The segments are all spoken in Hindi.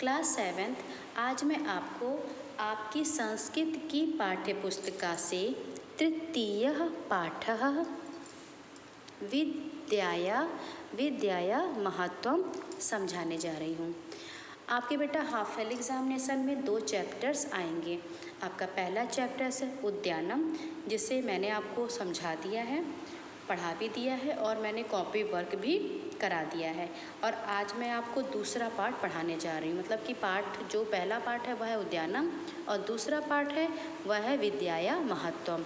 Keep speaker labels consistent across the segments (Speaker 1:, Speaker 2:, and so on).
Speaker 1: Class 7th। आज मैं आपको आपकी संस्कृत की पाठ्यपुस्तिका से तृतीयः पाठः विद्याया महत्वम समझाने जा रही हूँ। आपके बेटा हाफ ईयर एग्जामिनेशन में 2 चैप्टर्स आएंगे। आपका पहला चैप्टर है उद्यानम, जिसे मैंने आपको समझा दिया है, पढ़ा भी दिया है और मैंने कॉपी वर्क भी करा दिया है। और आज मैं आपको दूसरा पार्ट पढ़ाने जा रही हूँ, मतलब कि जो पहला पार्ट है वह है उद्यानम और दूसरा पार्ट है वह है विद्याया महत्वम।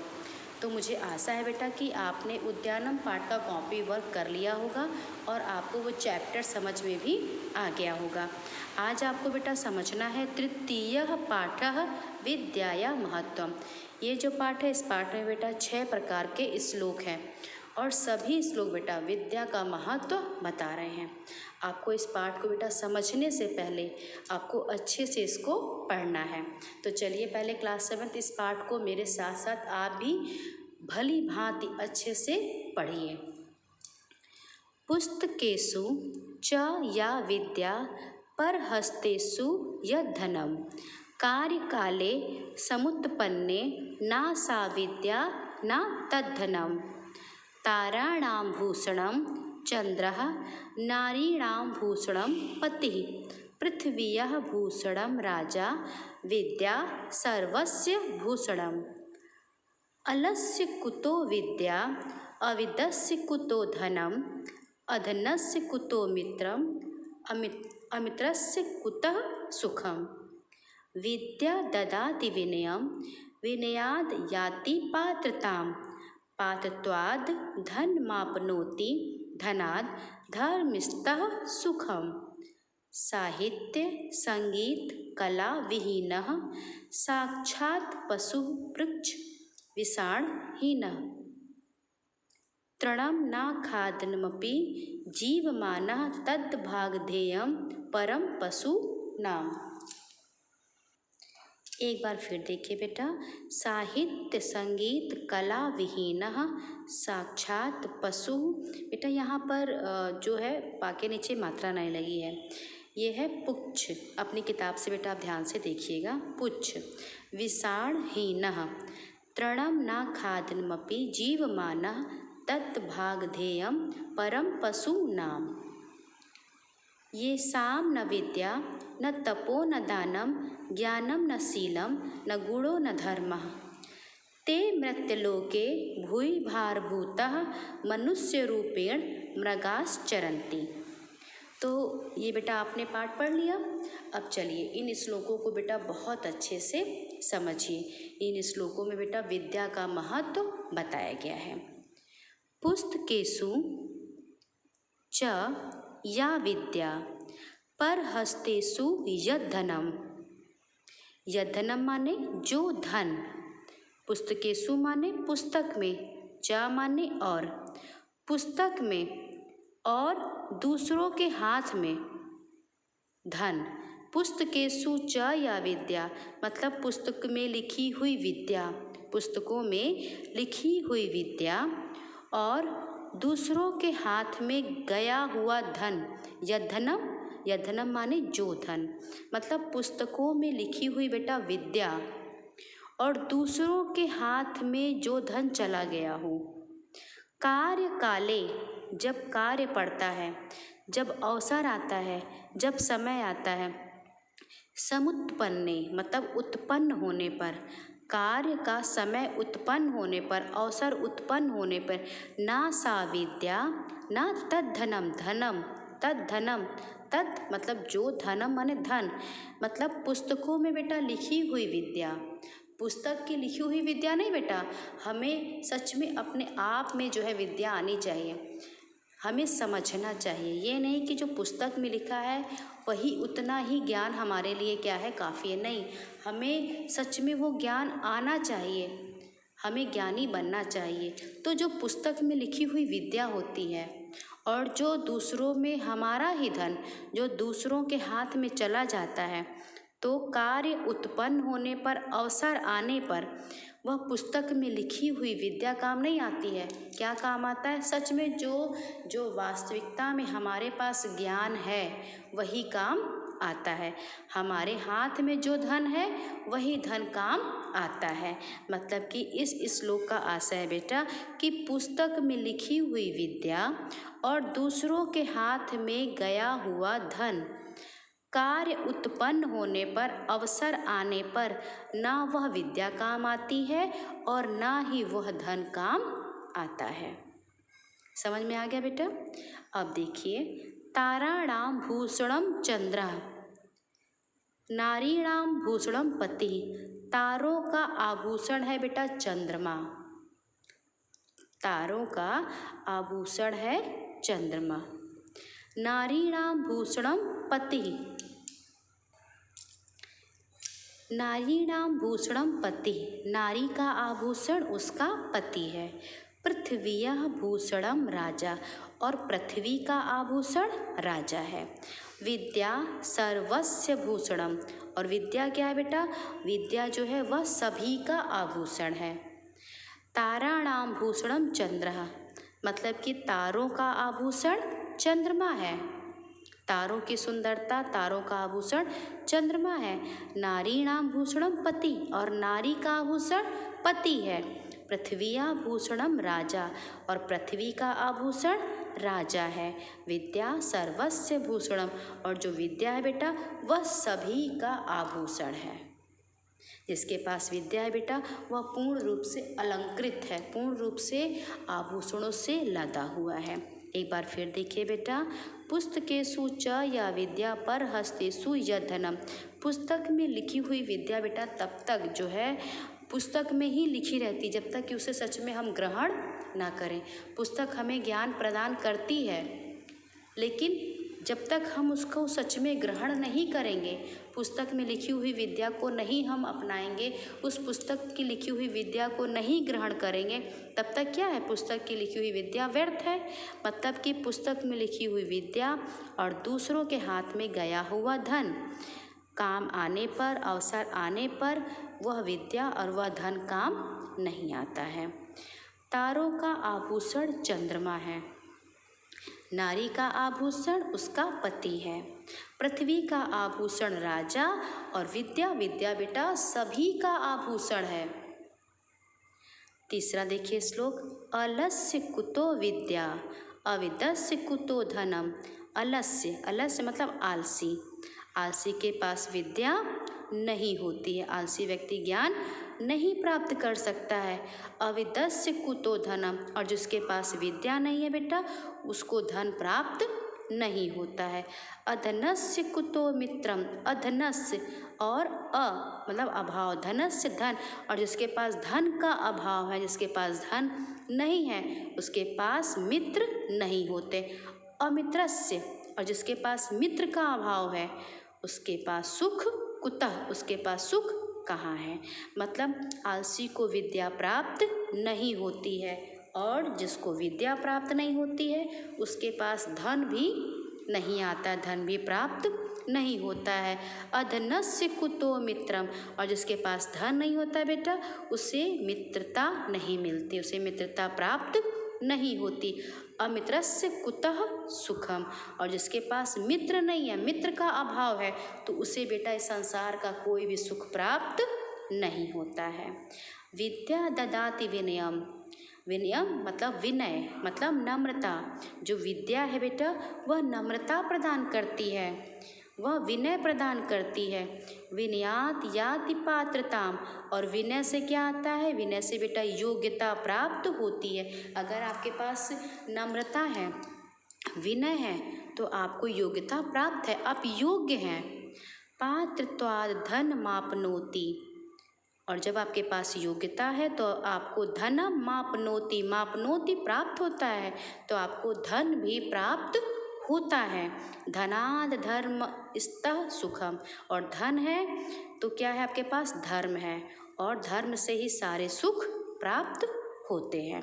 Speaker 1: तो मुझे आशा है बेटा कि आपने उद्यानम पार्ट का कॉपी वर्क कर लिया होगा और आपको वो चैप्टर समझ में भी आ गया होगा। आज आपको बेटा समझना है तृतीयः पाठः विद्याया महत्वम। ये जो पाठ है, इस पाठ में बेटा 6 प्रकार के श्लोक हैं और सभी श्लोक बेटा विद्या का महत्व बता रहे हैं। आपको इस पाठ को बेटा समझने से पहले आपको अच्छे से इसको पढ़ना है। तो चलिए पहले क्लास 7 इस पाठ को मेरे साथ साथ आप भी भली भांति अच्छे से पढ़िए। पुस्तकेषु च या विद्या परहस्तेषु यद्धनम कार्यकाले समुत्पन्ने न सा विद्या न तद्धनम। ताराणां भूषणं चंद्रः नारीणां भूषणं पतिः पृथिव्याः भूषणं राजा विद्या सर्वस्य भूषणम्। अलस्य कुतो विद्या अविदस्य कुतो धनम् अधनस्य कुतो मित्रम् अमित्रस्य कुतः सुखम्। विद्या ददाति विनयं विनयाद् याति पात्रताम् पात्रत्वाद् धनमाप्नोति धनाद् धर्मिष्ठः सुखम्। साहित्य संगीत कला विहीनः साक्षात् पशुः पृच्छ विषाणहीनः। तृणं न खादनमपि जीवमानः तद्भागधेयं परम पशूनाम्। एक बार फिर देखिए बेटा, साहित्य संगीत कला विहीनः साक्षात पशु। बेटा यहाँ पर जो है पा के नीचे मात्रा नहीं लगी है, ये है पुच्छ। अपनी किताब से बेटा आप ध्यान से देखिएगा। पुच्छ विषाणहीनः तृणं न खादनमपि जीवमानः तद्भागधेयं परम पशूनाम्। ये साम न विद्या न तपो न दानम ज्ञानम न शीलम न गुणो न धर्मः। ते मृत्युलोके भूय भारभूतः मनुष्य रूपेण मृगाश्चरन्ति। तो ये बेटा आपने पाठ पढ़ लिया। अब चलिए इन श्लोकों को बेटा बहुत अच्छे से समझिए। इन श्लोकों में बेटा विद्या का महत्व बताया गया है। पुस्तकेषु च या विद्या परहस्तेषु यद्धनम। यद्धनम माने जो धन, पुस्तकेषु माने पुस्तक में, च माने और, पुस्तक में और दूसरों के हाथ में धन। पुस्तकेषु च या विद्या मतलब पुस्तक में लिखी हुई विद्या, पुस्तकों में लिखी हुई विद्या और दूसरों के हाथ में गया हुआ धन। यद्धनम, यद्धनम माने जो धन, मतलब पुस्तकों में लिखी हुई बेटा विद्या और दूसरों के हाथ में जो धन चला गया हो। कार्य काले जब कार्य पड़ता है, जब अवसर आता है, जब समय आता है। समुत्पन्ने मतलब उत्पन्न होने पर, कार्य का समय उत्पन्न होने पर, अवसर उत्पन्न होने पर। ना सा विद्या ना तद्धनम, धनम तद्धनम, तत् मतलब जो, धनम माने धन, मतलब पुस्तकों में बेटा लिखी हुई विद्या। पुस्तक की लिखी हुई विद्या नहीं बेटा, हमें सच में अपने आप में जो है विद्या आनी चाहिए, हमें समझना चाहिए। ये नहीं कि जो पुस्तक में लिखा है वही उतना ही ज्ञान हमारे लिए क्या है काफ़ी है, नहीं, हमें सच में वो ज्ञान आना चाहिए, हमें ज्ञानी बनना चाहिए। तो जो पुस्तक में लिखी हुई विद्या होती है और जो दूसरों में हमारा ही धन जो दूसरों के हाथ में चला जाता है, तो कार्य उत्पन्न होने पर, अवसर आने पर वह पुस्तक में लिखी हुई विद्या काम नहीं आती है। क्या काम आता है? सच में जो वास्तविकता में हमारे पास ज्ञान है वही काम आता है। हमारे हाथ में जो धन है वही धन काम आता है। मतलब कि इस श्लोक का आशय है बेटा कि पुस्तक में लिखी हुई विद्या और दूसरों के हाथ में गया हुआ धन कार्य उत्पन्न होने पर, अवसर आने पर ना वह विद्या काम आती है और ना ही वह धन काम आता है। समझ में आ गया बेटा? अब देखिए, ताराणाम भूषणम चंद्र, नारीणाम भूषणम पति। तारों का आभूषण है बेटा चंद्रमा। तारों का आभूषण है चंद्रमा। नारीणाम भूषणम पति, नारीणाम भूषणम पति। नारी का आभूषण उसका पति है। पृथ्वीयः भूषणम राजा, और पृथ्वी का आभूषण राजा है। विद्या सर्वस्य भूषणम, और विद्या क्या है बेटा? विद्या जो है वह सभी का आभूषण है। ताराणाम भूषणम चंद्रः, मतलब कि तारों का आभूषण चंद्रमा है। तारों की सुंदरता, तारों का आभूषण चंद्रमा है। नारीणाम भूषणम पति, और नारी का आभूषण पति है। पृथ्वीया भूषणम राजा, और पृथ्वी का आभूषण राजा है। विद्या सर्वस्य भूषणम, और जो विद्या है बेटा वह सभी का आभूषण है। जिसके पास विद्या है बेटा वह पूर्ण रूप से अलंकृत है, पूर्ण रूप से आभूषणों से लदा हुआ है। एक बार फिर देखिए बेटा, पुस्तकेषु च या विद्या पर हस्तेषु यद्धनम। पुस्तक में लिखी हुई विद्या बेटा तब तक जो है पुस्तक में ही लिखी रहती जब तक कि उसे सच में हम ग्रहण ना करें। पुस्तक हमें ज्ञान प्रदान करती है, लेकिन जब तक हम उसको सच में ग्रहण नहीं करेंगे, पुस्तक में लिखी हुई विद्या को नहीं हम अपनाएंगे, उस पुस्तक की लिखी हुई विद्या को नहीं ग्रहण करेंगे, तब तक क्या है? पुस्तक की लिखी हुई विद्या व्यर्थ है। मतलब कि पुस्तक में लिखी हुई विद्या और दूसरों के हाथ में गया हुआ धन, काम आने पर, अवसर आने पर वह विद्या और वह धन काम नहीं आता है। तारों का आभूषण चंद्रमा है। नारी का आभूषण उसका पति है। पृथ्वी का आभूषण राजा, और विद्या, विद्या बेटा सभी का आभूषण है। तीसरा देखिए श्लोक, अलस्य कुतो विद्या अविदस्य कुतो धनम। अलस्य, अलस्य मतलब आलसी। आलसी के पास विद्या नहीं होती है, आलसी व्यक्ति ज्ञान नहीं प्राप्त कर सकता है। अविदस्य कुतो धनम, और जिसके पास विद्या नहीं है बेटा उसको धन प्राप्त नहीं होता है। अधनस्य कुतो मित्रम, अधनस्य और मतलब अभाव, धनस्य धन, और जिसके पास धन का अभाव है, जिसके पास धन नहीं है उसके पास मित्र नहीं होते। अमित्रस्य, और जिसके पास मित्र का अभाव है उसके पास सुख कुतः, उसके पास सुख कहाँ है। मतलब आलसी को विद्या प्राप्त नहीं होती है, और जिसको विद्या प्राप्त नहीं होती है उसके पास धन भी नहीं आता, धन भी प्राप्त नहीं होता है। अधनस्य कुतो मित्रम, और जिसके पास धन नहीं होता बेटा उसे मित्रता नहीं मिलती, उसे मित्रता प्राप्त नहीं होती। अमित्रस्य कुतः सुखम, और जिसके पास मित्र नहीं है, मित्र का अभाव है, तो उसे बेटा इस संसार का कोई भी सुख प्राप्त नहीं होता है। विद्या ददाति विनयम, विनयम मतलब विनय, मतलब नम्रता। जो विद्या है बेटा वह नम्रता प्रदान करती है, वह विनय प्रदान करती है। विनयात याति पात्रताम, और विनय से क्या आता है? विनय से बेटा योग्यता प्राप्त होती है। अगर आपके पास नम्रता है, विनय है, तो आपको योग्यता प्राप्त है, आप योग्य हैं। पात्रत्वाद धन मापनोति, और जब आपके पास योग्यता है तो आपको धन मापनोति, मापनोति प्राप्त होता है, तो आपको धन भी प्राप्त होता है। धनाद धर्म स्तः सुखम, और धन है तो क्या है? आपके पास धर्म है, और धर्म से ही सारे सुख प्राप्त होते हैं।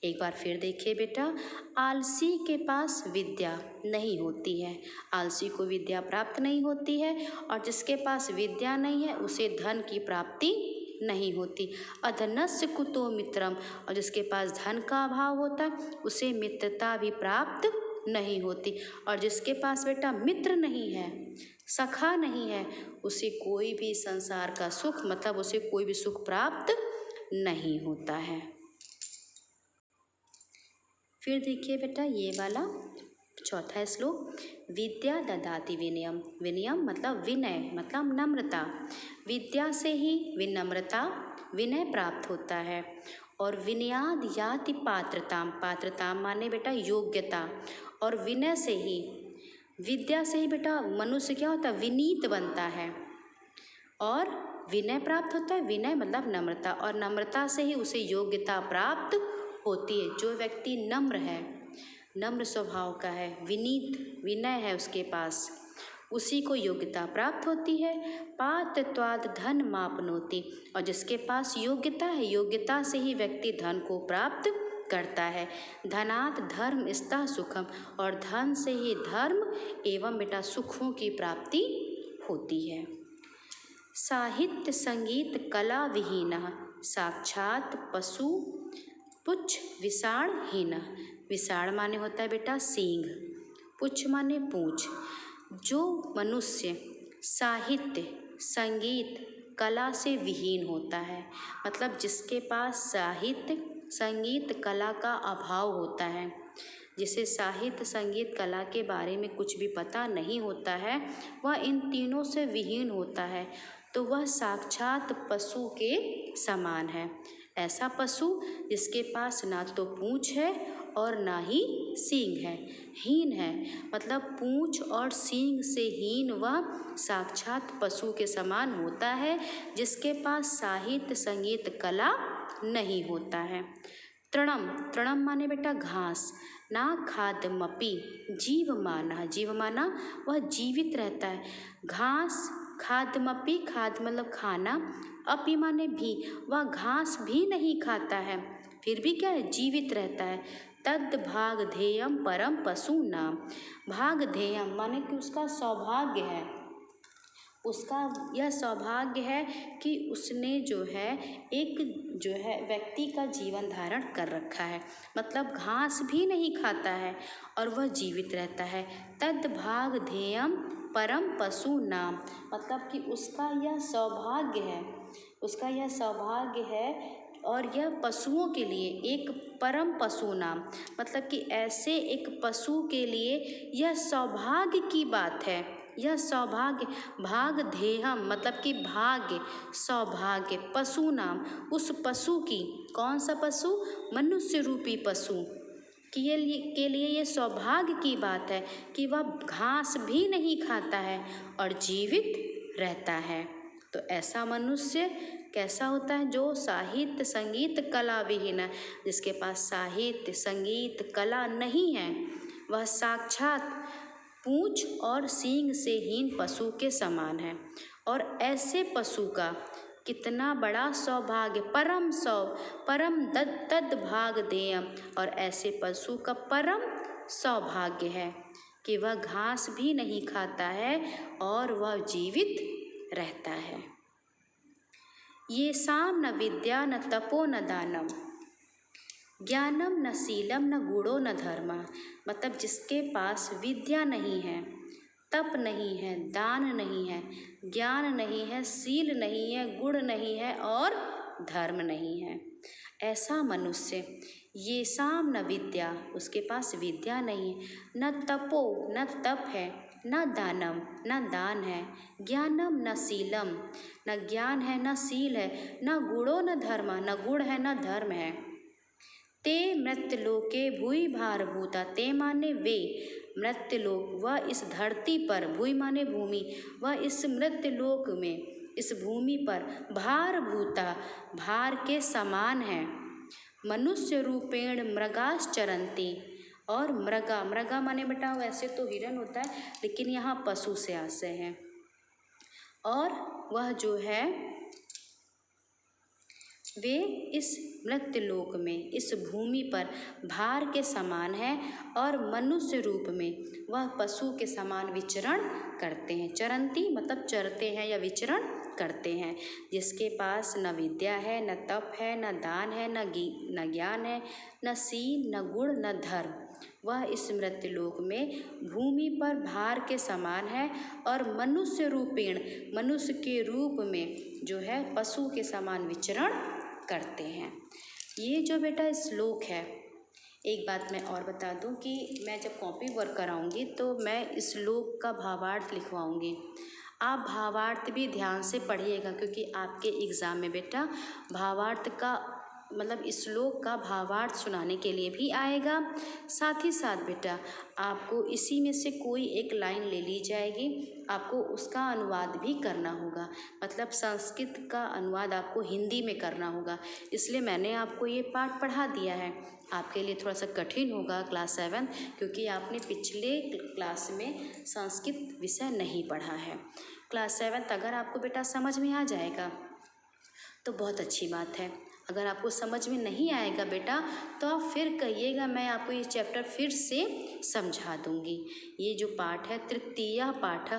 Speaker 1: एक बार फिर देखिए बेटा, आलसी के पास विद्या नहीं होती है, आलसी को विद्या प्राप्त नहीं होती है, और जिसके पास विद्या नहीं है उसे धन की प्राप्ति नहीं होती। अधनस्य कुतो मित्रम, और जिसके पास धन का अभाव होता है उसे मित्रता भी प्राप्त नहीं होती, और जिसके पास बेटा मित्र नहीं है, सखा नहीं है, उसे कोई भी संसार का सुख मतलब उसे कोई भी सुख प्राप्त नहीं होता है। फिर देखिए बेटा ये वाला चौथा श्लोक, विद्या ददाति विनयम। विनयम मतलब विनय मतलब नम्रता। विद्या से ही विनम्रता विनय प्राप्त होता है। और विनयाद याति पात्रताम। पात्रताम माने बेटा योग्यता। और विनय से ही, विद्या से ही बेटा मनुष्य क्या होता है, विनीत बनता है। और विनय प्राप्त होता है। विनय मतलब नम्रता, और नम्रता से ही उसे योग्यता प्राप्त होती है। जो व्यक्ति नम्र है, नम्र स्वभाव का है, विनीत विनय है उसके पास, उसी को योग्यता प्राप्त होती है। पात्रत्वाद धन मापनोति। और जिसके पास योग्यता है, योग्यता से ही व्यक्ति धन को प्राप्त करता है। धनात् धर्म स्तः सुखम। और धन से ही धर्म एवं बेटा सुखों की प्राप्ति होती है। साहित्य संगीत कला विहीनः साक्षात पशु पुच्छ विषाणहीनः। विषाण माने होता है बेटा सींग, पुच्छ माने पूंछ। जो मनुष्य साहित्य संगीत कला से विहीन होता है, मतलब जिसके पास साहित्य संगीत कला का अभाव होता है, जिसे साहित्य संगीत कला के बारे में कुछ भी पता नहीं होता है, वह इन तीनों से विहीन होता है, तो वह साक्षात पशु के समान है। ऐसा पशु जिसके पास ना तो पूंछ है और ना ही सींग है, हीन है, मतलब पूंछ और सींग से हीन वह साक्षात पशु के समान होता है, जिसके पास साहित्य संगीत कला नहीं होता है। तृणम, तृणम माने बेटा घास। ना खाद्यमपि जीवमानः। जीवमाना वह जीवित रहता है। घास खाद्यमपि, खाद्य मतलब खाना, अपि माने भी, वह घास भी नहीं खाता है, फिर भी क्या है, जीवित रहता है। तद भागधेयम परम पशु नाम। भागधेयम माने कि उसका सौभाग्य है, उसका यह सौभाग्य है कि उसने जो है एक जो है व्यक्ति का जीवन धारण कर रखा है, मतलब घास भी नहीं खाता है और वह जीवित रहता है। तद भागधेयम परम पशु नाम, मतलब कि उसका यह सौभाग्य है, उसका यह सौभाग्य है। और यह पशुओं के लिए एक परम पशु नाम, मतलब कि ऐसे एक पशु के लिए यह सौभाग्य की बात है। यह सौभाग्य, भागधेयम मतलब कि भाग्य, सौभाग्य, पशु नाम, उस पशु की, कौन सा पशु, मनुष्य रूपी पशु के लिए ये सौभाग्य की बात है कि वह घास भी नहीं खाता है और जीवित रहता है। तो ऐसा मनुष्य कैसा होता है, जो साहित्य संगीत कला विहीन है, जिसके पास साहित्य संगीत कला नहीं है, वह साक्षात पूंछ और सींग से हीन पशु के समान है। और ऐसे पशु का कितना बड़ा सौभाग्य, परम तद भागधेयम, और ऐसे पशु का परम सौभाग्य है कि वह घास भी नहीं खाता है और वह जीवित रहता है। ये साम न विद्या न तपो न दानम, ज्ञानम न शीलम न गुणो न धर्म। मतलब जिसके पास विद्या नहीं है, तप नहीं है, दान नहीं है, ज्ञान नहीं है, शील नहीं है, गुण नहीं है और धर्म नहीं है, ऐसा मनुष्य, ये साम न विद्या, उसके पास विद्या नहीं है, न तपो न तप है, न दानम न दान है, ज्ञानम न शीलम न ज्ञान है न शील है, न गुणो न धर्म, न गुण है न धर्म है। ते मृत्युलोके भूई भारभूता, ते माने वे, मृत्युलोक वह इस धरती पर, भूई माने भूमि, वह इस मृत्युलोक में, इस भूमि पर, भारभूता भार के समान है। मनुष्य रूपेण मृगाश्चरन्ति, और मृगा, मृगा माने बेटा वैसे तो हिरन होता है, लेकिन यहाँ पशु से आशय है। और वह जो है वे इस मृत्युलोक में, इस भूमि पर भार के समान है, और मनुष्य रूप में वह पशु के समान विचरण करते हैं। चरंती मतलब चरते हैं या विचरण करते हैं, जिसके पास न विद्या है, न तप है, न दान है, न ज्ञान है, न शील, न गुण, न धर्म, वह इस मृत्युलोक में भूमि पर भार के समान है और मनुष्य रूपेण, मनुष्य के रूप में जो है पशु के समान विचरण करते हैं। ये जो बेटा श्लोक है, एक बात मैं और बता दूं कि मैं जब कॉपी वर्क कराऊंगी तो मैं इस श्लोक का भावार्थ लिखवाऊंगी। आप भावार्थ भी ध्यान से पढ़िएगा, क्योंकि आपके एग्ज़ाम में बेटा भावार्थ का मतलब इस श्लोक का भावार्थ सुनाने के लिए भी आएगा। साथ ही साथ बेटा आपको इसी में से कोई एक लाइन ले ली जाएगी, आपको उसका अनुवाद भी करना होगा। मतलब संस्कृत का अनुवाद आपको हिंदी में करना होगा। इसलिए मैंने आपको ये पाठ पढ़ा दिया है। आपके लिए थोड़ा सा कठिन होगा क्लास 7, क्योंकि आपने पिछले क्लास में संस्कृत विषय नहीं पढ़ा है। क्लास 7 अगर आपको बेटा समझ में आ जाएगा तो बहुत अच्छी बात है। अगर आपको समझ में नहीं आएगा बेटा तो आप फिर कहिएगा, मैं आपको ये चैप्टर फिर से समझा दूंगी। ये जो पाठ है तृतीय पाठ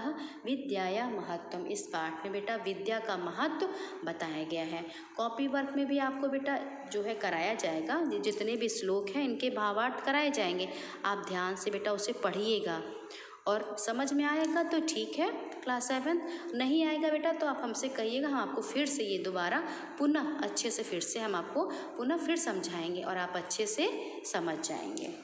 Speaker 1: विद्याया महत्वम, इस पाठ में बेटा विद्या का महत्व बताया गया है। कॉपी वर्क में भी आपको बेटा जो है कराया जाएगा, जितने भी श्लोक हैं इनके भावार्थ कराए जाएंगे। आप ध्यान से बेटा उसे पढ़िएगा और समझ में आएगा तो ठीक है क्लास 7, नहीं आएगा बेटा तो आप हमसे कहिएगा, हम आपको फिर से ये दोबारा पुनः अच्छे से फिर से हम आपको पुनः फिर समझाएंगे और आप अच्छे से समझ जाएंगे।